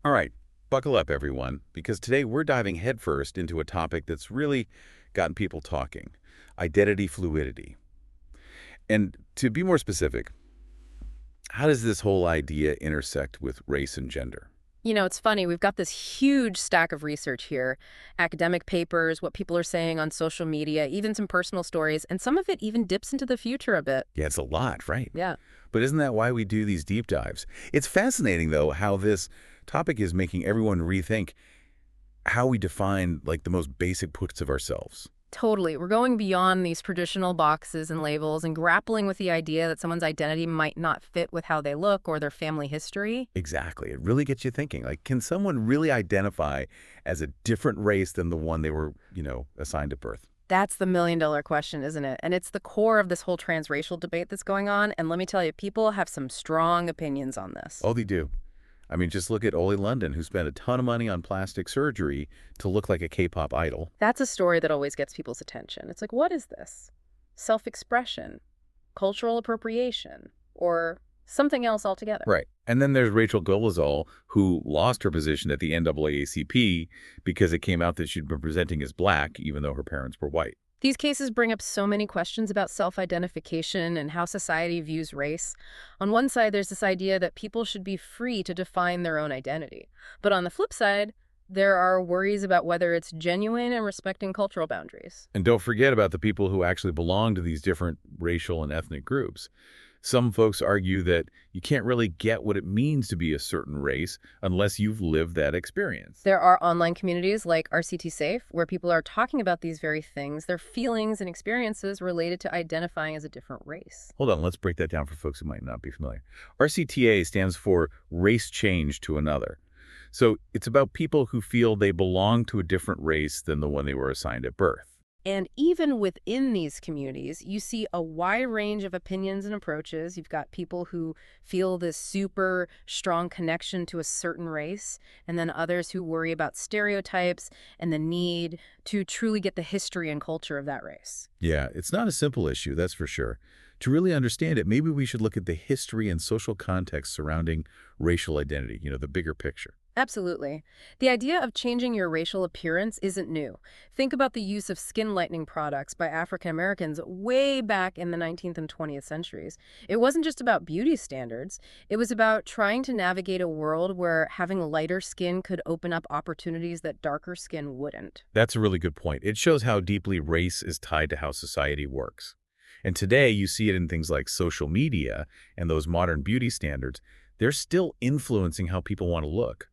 All right, buckle up, everyone, because today we're diving headfirst into a topic that's really gotten people talking: identity fluidity. And to be more specific, how does this whole idea intersect with race and gender? It's funny. We've got this huge stack of research here, academic papers, what people are saying on social media, even some personal stories, and some of it even dips into the future a bit. Yeah, it's a lot, right? Yeah, But isn't that why we do these deep dives? It's fascinating, though, how this topic is making everyone rethink how we define, like, the most basic parts of ourselves. totally. We're going beyond these traditional boxes and labels and grappling with the idea that someone's identity might not fit with how they look or their family history. Exactly. It really gets you thinking. Like, can someone really identify as a different race than the one they were, assigned at birth? That's the million-dollar question, isn't it? And it's the core of this whole transracial debate that's going on. And let me tell you, people have some strong opinions on this. Oh, they do. I mean, just look at Oli London, who spent a ton of money on plastic surgery to look like a K-pop idol. That's a story that always gets people's attention. It's like, what is this? Self-expression, cultural appropriation, or something else altogether? Right. And then there's Rachel Dolezal, who lost her position at the NAACP because it came out that she'd been presenting as black, even though her parents were white. These cases bring up so many questions about self-identification and how society views race. On one side, there's this idea that people should be free to define their own identity. But on the flip side, there are worries about whether it's genuine and respecting cultural boundaries. And don't forget about the people who actually belong to these different racial and ethnic groups. Some folks argue that you can't really get what it means to be a certain race unless you've lived that experience. There are online communities like RCT Safe where people are talking about these very things, their feelings and experiences related to identifying as a different race. Hold on, let's break that down for folks who might not be familiar. RCTA stands for Race Change to Another. So it's about people who feel they belong to a different race than the one they were assigned at birth. And even within these communities, you see a wide range of opinions and approaches. You've got people who feel this super strong connection to a certain race, and then others who worry about stereotypes and the need to truly get the history and culture of that race. Yeah, it's not a simple issue, that's for sure. To really understand it, maybe we should look at the history and social context surrounding racial identity, the bigger picture. Absolutely. The idea of changing your racial appearance isn't new. Think about the use of skin lightening products by African Americans way back in the 19th and 20th centuries. It wasn't just about beauty standards, it was about trying to navigate a world where having lighter skin could open up opportunities that darker skin wouldn't. That's a really good point. It shows how deeply race is tied to how society works. And today you see it in things like social media and those modern beauty standards. They're still influencing how people want to look.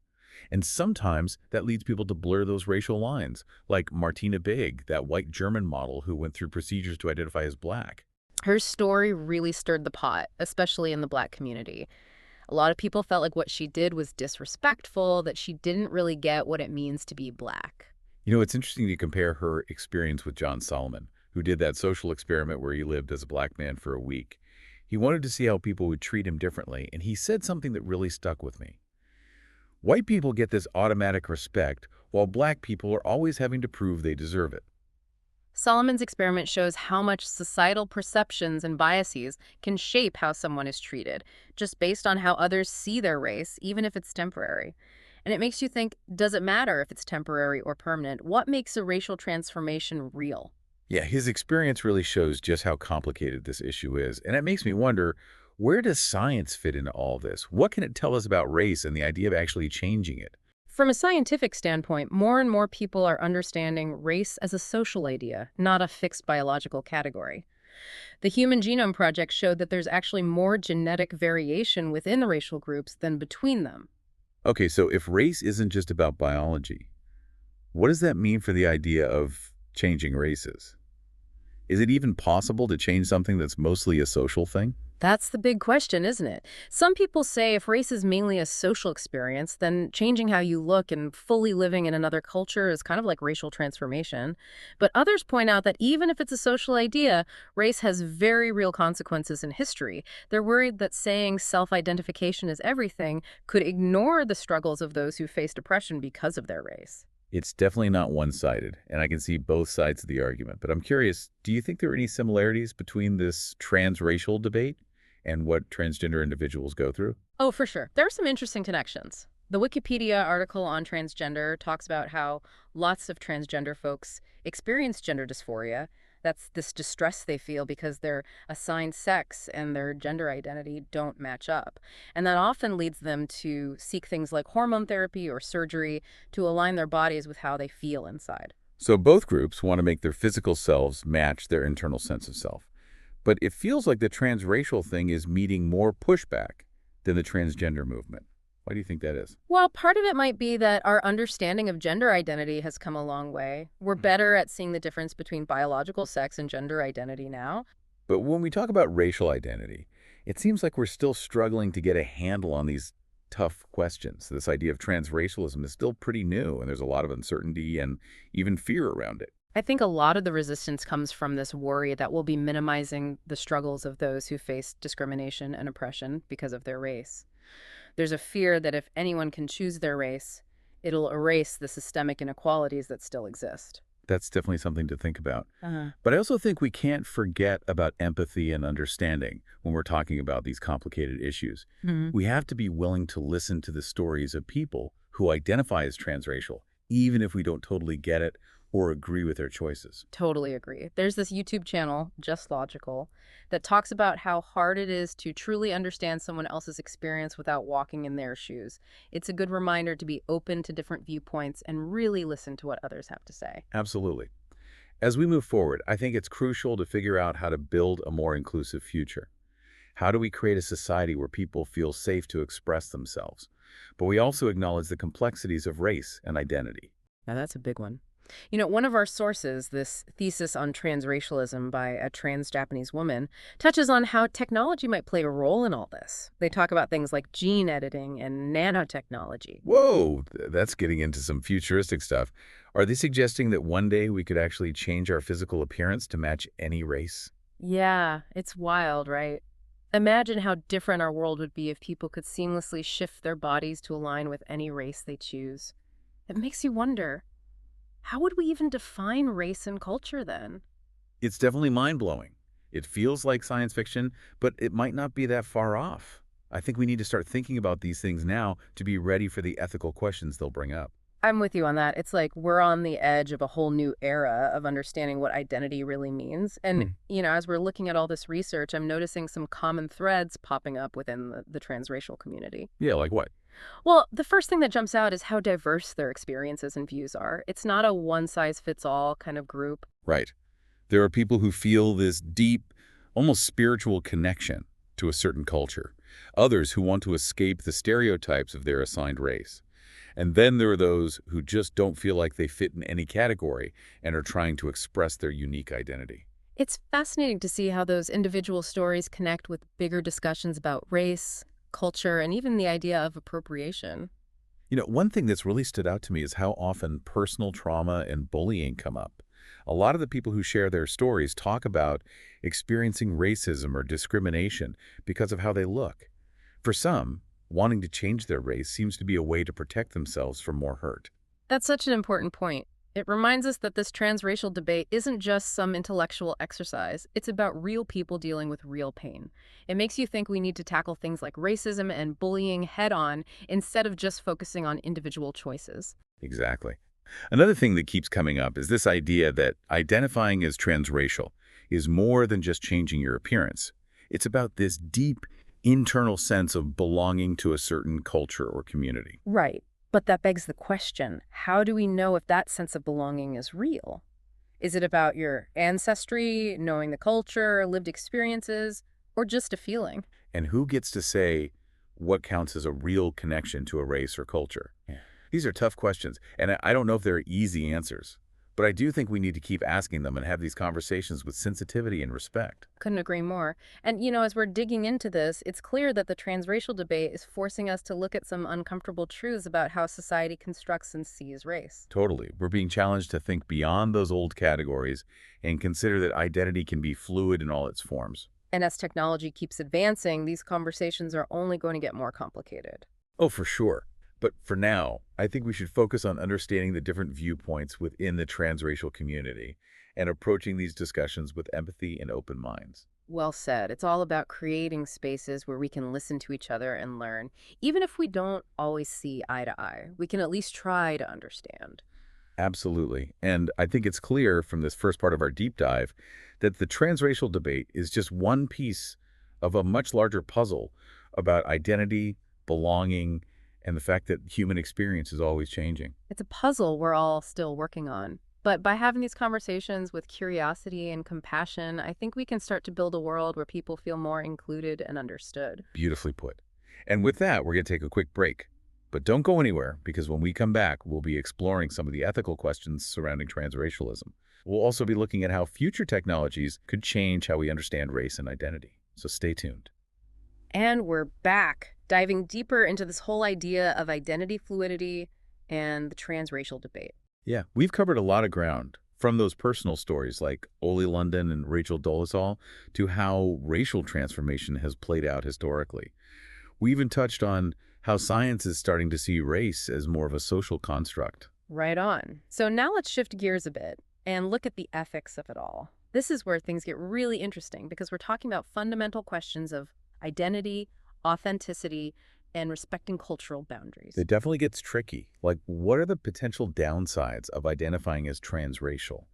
And sometimes that leads people to blur those racial lines, like Martina Big, that white German model who went through procedures to identify as black. Her story really stirred the pot, especially in the Black community. A lot of people felt like what she did was disrespectful, that she didn't really get what it means to be Black. It's interesting to compare her experience with John Solomon, who did that social experiment where he lived as a black man for a week. He wanted to see how people would treat him differently, and he said something that really stuck with me. White people get this automatic respect, while black people are always having to prove they deserve it. Solomon's experiment shows how much societal perceptions and biases can shape how someone is treated, just based on how others see their race, even if it's temporary. And it makes you think, does it matter if it's temporary or permanent? What makes a racial transformation real? Yeah, his experience really shows just how complicated this issue is. And it makes me wonder, where does science fit into all this? What can it tell us about race and the idea of actually changing it? From a scientific standpoint, more and more people are understanding race as a social idea, not a fixed biological category. The Human Genome Project showed that there's actually more genetic variation within the racial groups than between them. Okay, so if race isn't just about biology, what does that mean for the idea of changing races? Is it even possible to change something that's mostly a social thing? That's the big question, isn't it? Some people say if race is mainly a social experience, then changing how you look and fully living in another culture is kind of like racial transformation. But others point out that even if it's a social idea, race has very real consequences in history. They're worried that saying self-identification is everything could ignore the struggles of those who faced oppression because of their race. It's definitely not one-sided, and I can see both sides of the argument. But I'm curious, do you think there are any similarities between this transracial debate and what transgender individuals go through? Oh, for sure. There are some interesting connections. The Wikipedia article on transgender talks about how lots of transgender folks experience gender dysphoria. That's this distress they feel because their assigned sex and their gender identity don't match up. And that often leads them to seek things like hormone therapy or surgery to align their bodies with how they feel inside. So both groups want to make their physical selves match their internal sense of self. But it feels like the transracial thing is meeting more pushback than the transgender movement. Why do you think that is? Well, part of it might be that our understanding of gender identity has come a long way. We're Hmm. better at seeing the difference between biological sex and gender identity now. But when we talk about racial identity, it seems like we're still struggling to get a handle on these tough questions. This idea of transracialism is still pretty new, and there's a lot of uncertainty and even fear around it. I think a lot of the resistance comes from this worry that we'll be minimizing the struggles of those who face discrimination and oppression because of their race. There's a fear that if anyone can choose their race, it'll erase the systemic inequalities that still exist. That's definitely something to think about. Uh, But I also think we can't forget about empathy and understanding when we're talking about these complicated issues. hmm We have to be willing to listen to the stories of people who identify as transracial, even if we don't totally get it or agree with their choices. Totally agree. There's this YouTube channel, Just Logical, that talks about how hard it is to truly understand someone else's experience without walking in their shoes. It's a good reminder to be open to different viewpoints and really listen to what others have to say. Absolutely. As we move forward, I think it's crucial to figure out how to build a more inclusive future. How do we create a society where people feel safe to express themselves? But we also acknowledge the complexities of race and identity. Now, that's a big one. You know, one of our sources, this thesis on transracialism by a trans Japanese woman, touches on how technology might play a role in all this. They talk about things like gene editing and nanotechnology. Whoa, that's getting into some futuristic stuff. Are they suggesting that one day we could actually change our physical appearance to match any race? Yeah, it's wild, right? Imagine how different our world would be if people could seamlessly shift their bodies to align with any race they choose. It makes you wonder, how would we even define race and culture then? It's definitely mind-blowing. It feels like science fiction, but it might not be that far off. I think we need to start thinking about these things now to be ready for the ethical questions they'll bring up. I'm with you on that. It's like we're on the edge of a whole new era of understanding what identity really means. And, Hmm. as we're looking at all this research, I'm noticing some common threads popping up within the transracial community. Yeah, like what? Well, the first thing that jumps out is how diverse their experiences and views are. It's not a one size fits all kind of group. Right. There are people who feel this deep, almost spiritual connection to a certain culture. Others who want to escape the stereotypes of their assigned race. And then there are those who just don't feel like they fit in any category and are trying to express their unique identity. It's fascinating to see how those individual stories connect with bigger discussions about race, culture, and even the idea of appropriation. One thing that's really stood out to me is how often personal trauma and bullying come up. A lot of the people who share their stories talk about experiencing racism or discrimination because of how they look. For some, wanting to change their race seems to be a way to protect themselves from more hurt. That's such an important point. It reminds us that this transracial debate isn't just some intellectual exercise. It's about real people dealing with real pain. It makes you think we need to tackle things like racism and bullying head on instead of just focusing on individual choices. Exactly. Another thing that keeps coming up is this idea that identifying as transracial is more than just changing your appearance. It's about this deep internal sense of belonging to a certain culture or community. Right. But that begs the question, how do we know if that sense of belonging is real? Is it about your ancestry, knowing the culture, lived experiences, or just a feeling? And who gets to say what counts as a real connection to a race or culture? Yeah. These are tough questions, and I don't know if there are easy answers. But I do think we need to keep asking them and have these conversations with sensitivity and respect. Couldn't agree more. And, as we're digging into this, it's clear that the transracial debate is forcing us to look at some uncomfortable truths about how society constructs and sees race. Totally. We're being challenged to think beyond those old categories and consider that identity can be fluid in all its forms. And as technology keeps advancing, these conversations are only going to get more complicated. Oh, for sure. But for now, I think we should focus on understanding the different viewpoints within the transracial community and approaching these discussions with empathy and open minds. Well said. It's all about creating spaces where we can listen to each other and learn. Even if we don't always see eye to eye, we can at least try to understand. Absolutely. And I think it's clear from this first part of our deep dive that the transracial debate is just one piece of a much larger puzzle about identity, belonging, and the fact that human experience is always changing. It's a puzzle we're all still working on. But by having these conversations with curiosity and compassion, I think we can start to build a world where people feel more included and understood. Beautifully put. And with that, we're going to take a quick break. But don't go anywhere, because when we come back, we'll be exploring some of the ethical questions surrounding transracialism. We'll also be looking at how future technologies could change how we understand race and identity. So stay tuned. And we're back, diving deeper into this whole idea of identity fluidity and the transracial debate. Yeah, we've covered a lot of ground, from those personal stories like Oli London and Rachel Dolezal to how racial transformation has played out historically. We even touched on how science is starting to see race as more of a social construct. Right on. So now let's shift gears a bit and look at the ethics of it all. This is where things get really interesting because we're talking about fundamental questions of identity, authenticity, and respecting cultural boundaries. It definitely gets tricky. Like, what are the potential downsides of identifying as transracial?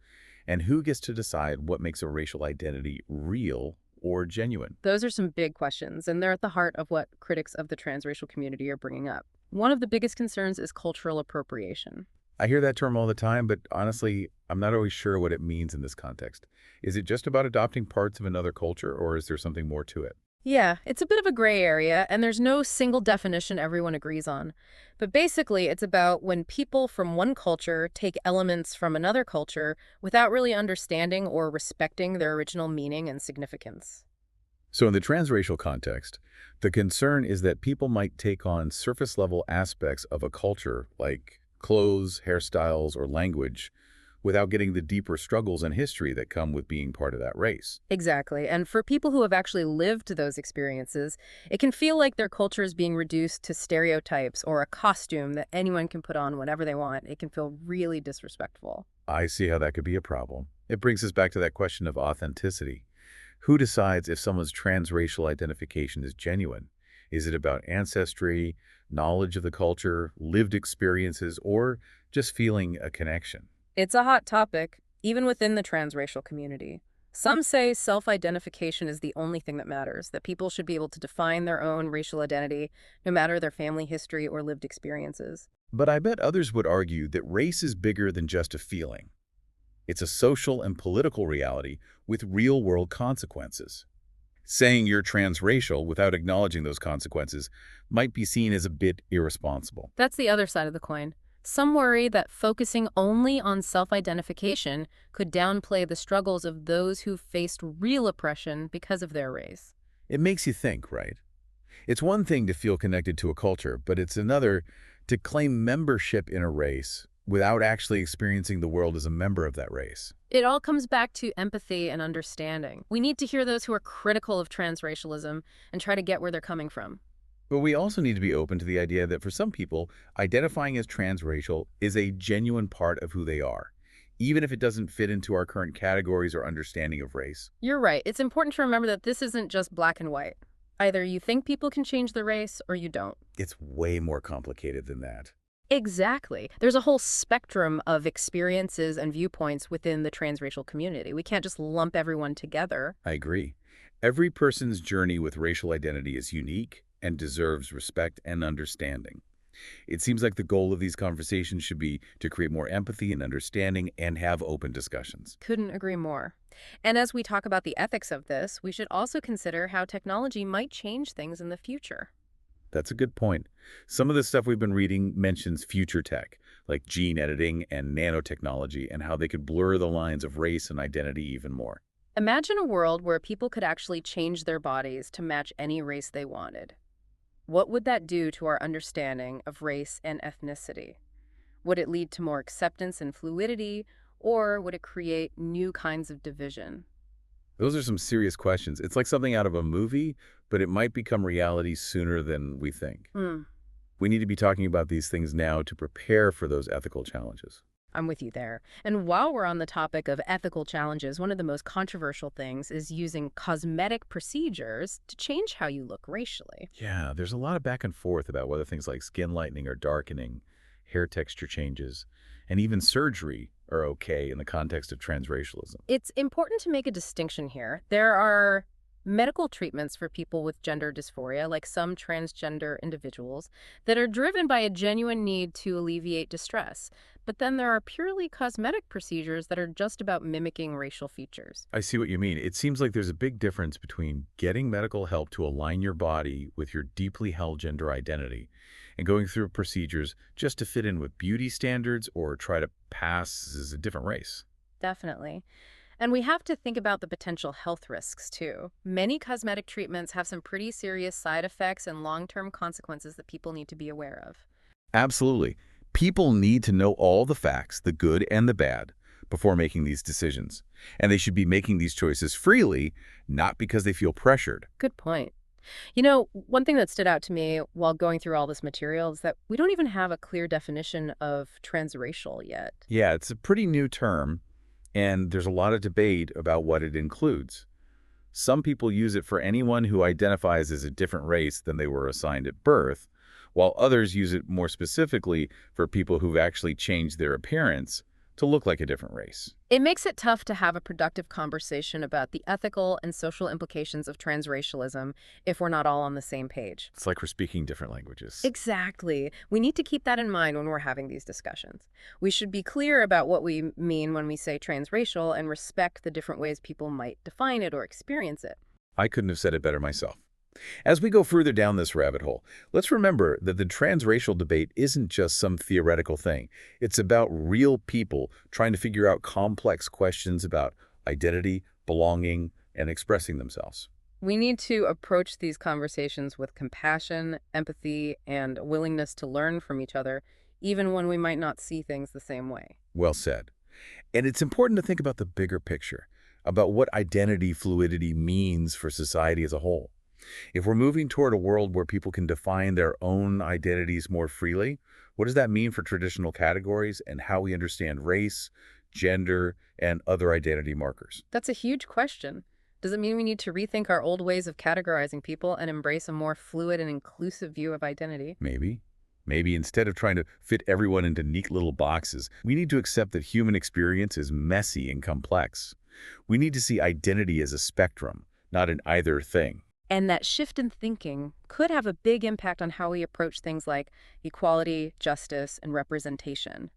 And who gets to decide what makes a racial identity real or genuine? Those are some big questions, and they're at the heart of what critics of the transracial community are bringing up. One of the biggest concerns is cultural appropriation. I hear that term all the time, but honestly, I'm not always sure what it means in this context. Is it just about adopting parts of another culture, or is there something more to it? Yeah, it's a bit of a gray area, and there's no single definition everyone agrees on. But basically, it's about when people from one culture take elements from another culture without really understanding or respecting their original meaning and significance. So in the transracial context, the concern is that people might take on surface-level aspects of a culture, like clothes, hairstyles, or language, without getting the deeper struggles and history that come with being part of that race. Exactly. And for people who have actually lived those experiences, it can feel like their culture is being reduced to stereotypes or a costume that anyone can put on whenever they want. It can feel really disrespectful. I see how that could be a problem. It brings us back to that question of authenticity. Who decides if someone's transracial identification is genuine? Is it about ancestry, knowledge of the culture, lived experiences, or just feeling a connection? It's a hot topic, even within the transracial community. Some say self-identification is the only thing that matters, that people should be able to define their own racial identity, no matter their family history or lived experiences. But I bet others would argue that race is bigger than just a feeling. It's a social and political reality with real-world consequences. Saying you're transracial without acknowledging those consequences might be seen as a bit irresponsible. That's the other side of the coin. Some worry that focusing only on self-identification could downplay the struggles of those who faced real oppression because of their race. It makes you think, right? It's one thing to feel connected to a culture, but it's another to claim membership in a race without actually experiencing the world as a member of that race. It all comes back to empathy and understanding. We need to hear those who are critical of transracialism and try to get where they're coming from. But we also need to be open to the idea that for some people, identifying as transracial is a genuine part of who they are, even if it doesn't fit into our current categories or understanding of race. You're right. It's important to remember that this isn't just black and white. Either you think people can change their race or you don't. It's way more complicated than that. Exactly. There's a whole spectrum of experiences and viewpoints within the transracial community. We can't just lump everyone together. I agree. Every person's journey with racial identity is unique and deserves respect and understanding. It seems like the goal of these conversations should be to create more empathy and understanding and have open discussions. Couldn't agree more. And as we talk about the ethics of this, we should also consider how technology might change things in the future. That's a good point. Some of the stuff we've been reading mentions future tech, like gene editing and nanotechnology, and how they could blur the lines of race and identity even more. Imagine a world where people could actually change their bodies to match any race they wanted. What would that do to our understanding of race and ethnicity? Would it lead to more acceptance and fluidity, or would it create new kinds of division? Those are some serious questions. It's like something out of a movie, but it might become reality sooner than we think. Hmm. We need to be talking about these things now to prepare for those ethical challenges. I'm with you there. And while we're on the topic of ethical challenges, one of the most controversial things is using cosmetic procedures to change how you look racially. Yeah, there's a lot of back and forth about whether things like skin lightening or darkening, hair texture changes, and even surgery are okay in the context of transracialism. It's important to make a distinction here. There are medical treatments for people with gender dysphoria, like some transgender individuals, that are driven by a genuine need to alleviate distress. But then there are purely cosmetic procedures that are just about mimicking racial features. I see what you mean. It seems like there's a big difference between getting medical help to align your body with your deeply held gender identity and going through procedures just to fit in with beauty standards or try to pass as a different race. Definitely. And we have to think about the potential health risks too. Many cosmetic treatments have some pretty serious side effects and long-term consequences that people need to be aware of. Absolutely. People need to know all the facts, the good and the bad, before making these decisions. And they should be making these choices freely, not because they feel pressured. Good point. You know, one thing that stood out to me while going through all this material is that we don't even have a clear definition of transracial yet. Yeah, it's a pretty new term, and there's a lot of debate about what it includes. Some people use it for anyone who identifies as a different race than they were assigned at birth, while others use it more specifically for people who've actually changed their appearance to look like a different race. It makes it tough to have a productive conversation about the ethical and social implications of transracialism if we're not all on the same page. It's like we're speaking different languages. Exactly. We need to keep that in mind when we're having these discussions. We should be clear about what we mean when we say transracial and respect the different ways people might define it or experience it. I couldn't have said it better myself. As we go further down this rabbit hole, let's remember that the transracial debate isn't just some theoretical thing. It's about real people trying to figure out complex questions about identity, belonging, and expressing themselves. We need to approach these conversations with compassion, empathy, and a willingness to learn from each other, even when we might not see things the same way. Well said. And it's important to think about the bigger picture, about what identity fluidity means for society as a whole. If we're moving toward a world where people can define their own identities more freely, what does that mean for traditional categories and how we understand race, gender, and other identity markers? That's a huge question. Does it mean we need to rethink our old ways of categorizing people and embrace a more fluid and inclusive view of identity? Maybe. Maybe instead of trying to fit everyone into neat little boxes, we need to accept that human experience is messy and complex. We need to see identity as a spectrum, not an either thing. And that shift in thinking could have a big impact on how we approach things like equality, justice, and representation.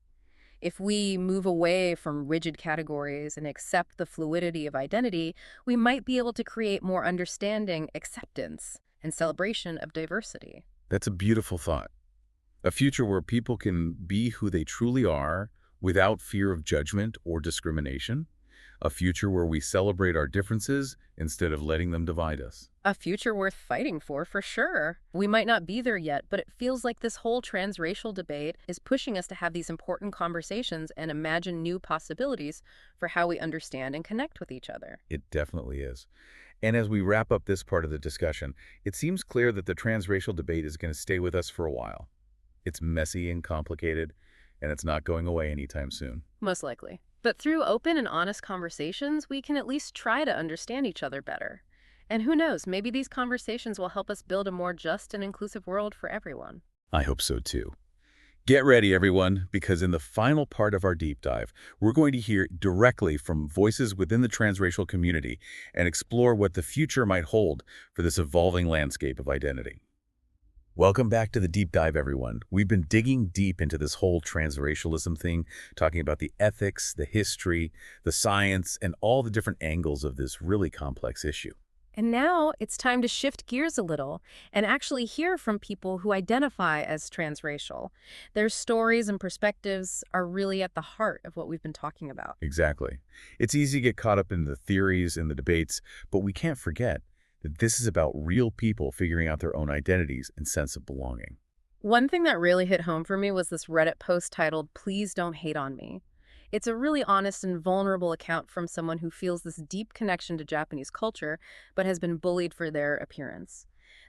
If we move away from rigid categories and accept the fluidity of identity, we might be able to create more understanding, acceptance, and celebration of diversity. That's a beautiful thought. A future where people can be who they truly are without fear of judgment or discrimination. A future where we celebrate our differences instead of letting them divide us. A future worth fighting for sure. We might not be there yet, but it feels like this whole transracial debate is pushing us to have these important conversations and imagine new possibilities for how we understand and connect with each other. It definitely is. And as we wrap up this part of the discussion, it seems clear that the transracial debate is going to stay with us for a while. It's messy and complicated, and it's not going away anytime soon. Most likely. But through open and honest conversations, we can at least try to understand each other better. And who knows, maybe these conversations will help us build a more just and inclusive world for everyone. I hope so too. Get ready, everyone, because in the final part of our deep dive, we're going to hear directly from voices within the transracial community and explore what the future might hold for this evolving landscape of identity. Welcome back to the deep dive, everyone. We've been digging deep into this whole transracialism thing, talking about the ethics, the history, the science, and all the different angles of this really complex issue. And now it's time to shift gears a little and actually hear from people who identify as transracial. Their stories and perspectives are really at the heart of what we've been talking about. Exactly. It's easy to get caught up in the theories and the debates, but we can't forget that this is about real people figuring out their own identities and sense of belonging. One thing that really hit home for me was this Reddit post titled, "Please Don't Hate on Me." It's a really honest and vulnerable account from someone who feels this deep connection to Japanese culture, but has been bullied for their appearance.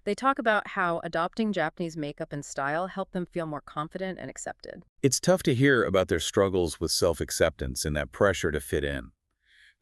They talk about how adopting Japanese makeup and style helped them feel more confident and accepted. It's tough to hear about their struggles with self-acceptance and that pressure to fit in.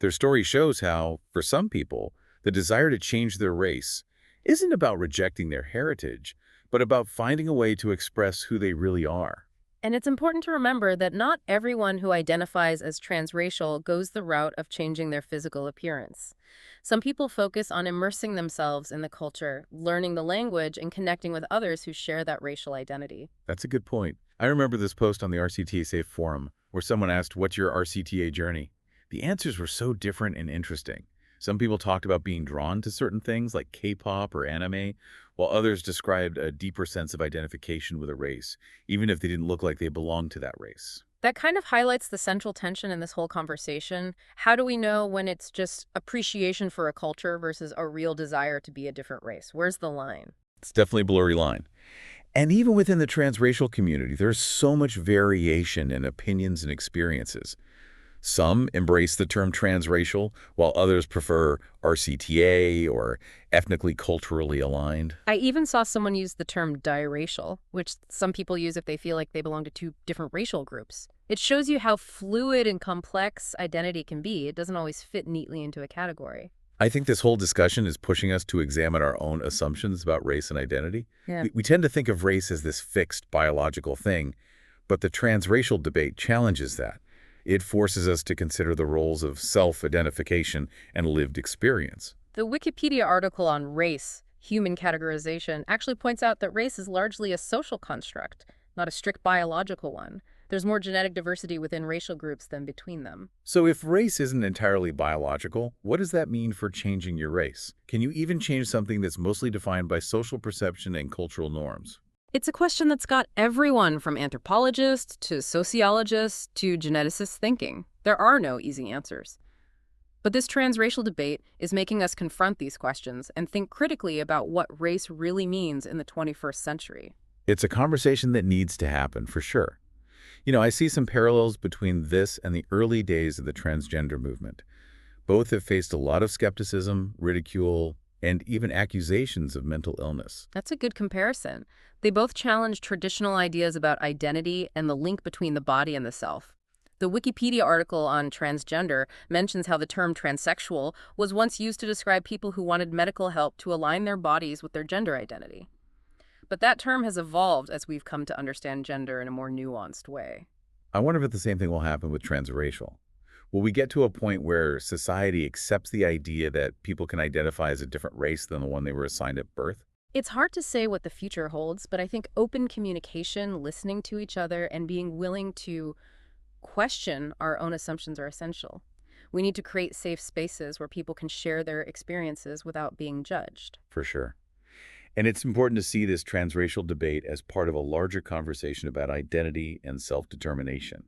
Their story shows how, for some people, the desire to change their race isn't about rejecting their heritage, but about finding a way to express who they really are. And it's important to remember that not everyone who identifies as transracial goes the route of changing their physical appearance. Some people focus on immersing themselves in the culture, learning the language, and connecting with others who share that racial identity. That's a good point. I remember this post on the RCTA Safe forum where someone asked, "What's your RCTA journey?" The answers were so different and interesting. Some people talked about being drawn to certain things like K-pop or anime, while others described a deeper sense of identification with a race, even if they didn't look like they belonged to that race. That kind of highlights the central tension in this whole conversation. How do we know when it's just appreciation for a culture versus a real desire to be a different race? Where's the line? It's definitely a blurry line. And even within the transracial community, there's so much variation in opinions and experiences. Some embrace the term transracial, while others prefer RCTA or ethnically culturally aligned. I even saw someone use the term diracial, which some people use if they feel like they belong to two different racial groups. It shows you how fluid and complex identity can be. It doesn't always fit neatly into a category. I think this whole discussion is pushing us to examine our own assumptions about race and identity. Yeah. We tend to think of race as this fixed biological thing, but the transracial debate challenges that. It forces us to consider the roles of self-identification and lived experience. The Wikipedia article on race, human categorization, actually points out that race is largely a social construct, not a strict biological one. There's more genetic diversity within racial groups than between them. So if race isn't entirely biological, what does that mean for changing your race? Can you even change something that's mostly defined by social perception and cultural norms? It's a question that's got everyone from anthropologists to sociologists to geneticists thinking. There are no easy answers. But this transracial debate is making us confront these questions and think critically about what race really means in the 21st century. It's a conversation that needs to happen, for sure. I see some parallels between this and the early days of the transgender movement. Both have faced a lot of skepticism, ridicule, and even accusations of mental illness. That's a good comparison. They both challenge traditional ideas about identity and the link between the body and the self. The Wikipedia article on transgender mentions how the term transsexual was once used to describe people who wanted medical help to align their bodies with their gender identity. But that term has evolved as we've come to understand gender in a more nuanced way. I wonder if the same thing will happen with transracial. Will we get to a point where society accepts the idea that people can identify as a different race than the one they were assigned at birth? It's hard to say what the future holds, but I think open communication, listening to each other, and being willing to question our own assumptions are essential. We need to create safe spaces where people can share their experiences without being judged. For sure. And it's important to see this transracial debate as part of a larger conversation about identity and self-determination.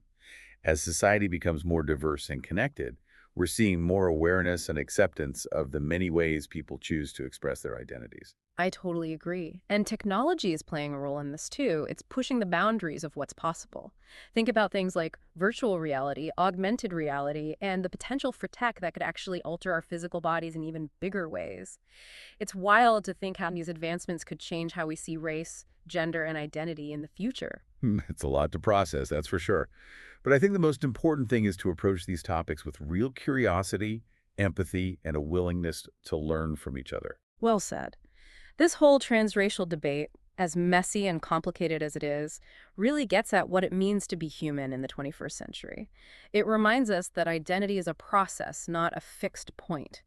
As society becomes more diverse and connected, we're seeing more awareness and acceptance of the many ways people choose to express their identities. I totally agree. And technology is playing a role in this too. It's pushing the boundaries of what's possible. Think about things like virtual reality, augmented reality, and the potential for tech that could actually alter our physical bodies in even bigger ways. It's wild to think how these advancements could change how we see race, gender, and identity in the future. It's a lot to process, that's for sure. But I think the most important thing is to approach these topics with real curiosity, empathy, and a willingness to learn from each other. Well said. This whole transracial debate, as messy and complicated as it is, really gets at what it means to be human in the 21st century. It reminds us that identity is a process, not a fixed point.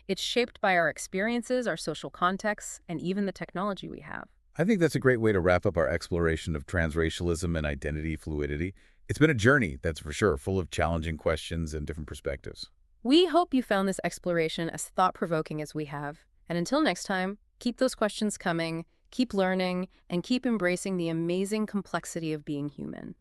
It's shaped by our experiences, our social contexts, and even the technology we have. I think that's a great way to wrap up our exploration of transracialism and identity fluidity. It's been a journey, that's for sure, full of challenging questions and different perspectives. We hope you found this exploration as thought-provoking as we have. And until next time, keep those questions coming, keep learning, and keep embracing the amazing complexity of being human.